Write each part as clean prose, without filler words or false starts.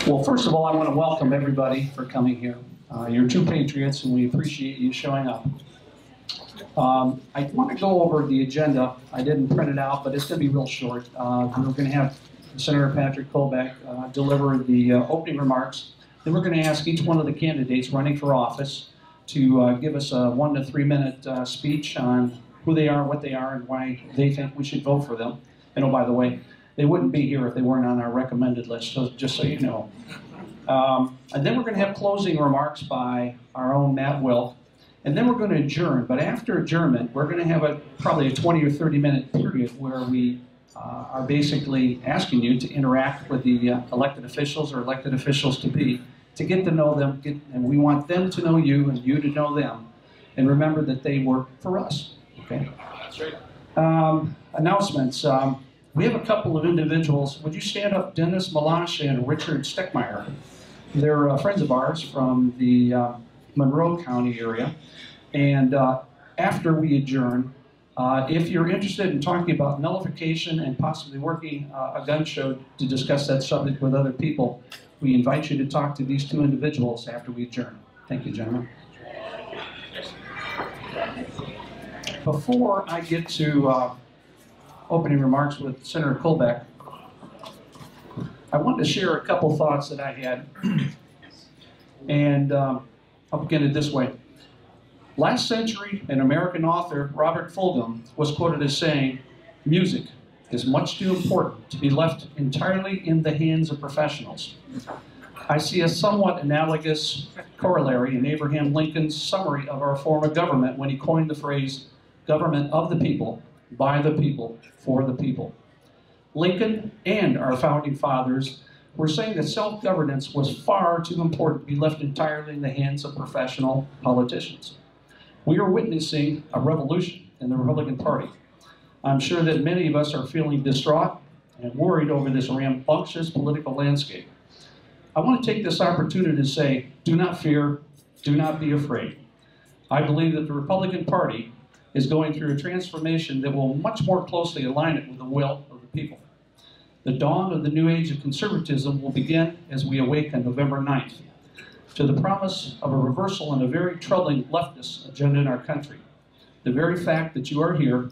Well, first of all, I want to welcome everybody for coming here. You're true patriots, and we appreciate you showing up. I want to go over the agenda. I didn't print it out, but it's going to be real short. We're going to have Senator Patrick Colbeck deliver the opening remarks. Then we're going to ask each one of the candidates running for office to give us a 1 to 3 minute speech on who they are, what they are, and why they think we should vote for them. And oh, by the way, they wouldn't be here if they weren't on our recommended list, so just so you know. And then we're going to have closing remarks by our own Matt Wilk. And then we're going to adjourn. But after adjournment, we're going to have probably a 20 or 30 minute period where we are basically asking you to interact with the elected officials or elected officials to get to know them. And we want them to know you and you to know them. And remember that they work for us. Okay? That's right. Announcements. We have a couple of individuals. Would you stand up? Dennis Malash and Richard Steckmeyer. They're friends of ours from the Monroe County area. And after we adjourn, if you're interested in talking about nullification and possibly working a gun show to discuss that subject with other people, we invite you to talk to these two individuals after we adjourn. Thank you, gentlemen. Before I get to opening remarks with Senator Colbeck, I wanted to share a couple thoughts that I had. And I'll begin it this way. Last century, an American author, Robert Fulghum, was quoted as saying, "Music is much too important to be left entirely in the hands of professionals." I see a somewhat analogous corollary in Abraham Lincoln's summary of our form of government when he coined the phrase, "government of the people, by the people, for the people." Lincoln and our founding fathers were saying that self-governance was far too important to be left entirely in the hands of professional politicians. We are witnessing a revolution in the Republican Party. I'm sure that many of us are feeling distraught and worried over this rambunctious political landscape. I want to take this opportunity to say, do not fear, do not be afraid. I believe that the Republican Party is going through a transformation that will much more closely align it with the will of the people. The dawn of the new age of conservatism will begin as we awake on November 9th to the promise of a reversal in a very troubling leftist agenda in our country. The very fact that you are here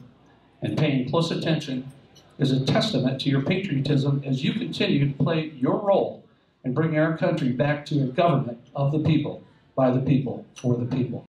and paying close attention is a testament to your patriotism as you continue to play your role in bringing our country back to a government of the people, by the people, for the people.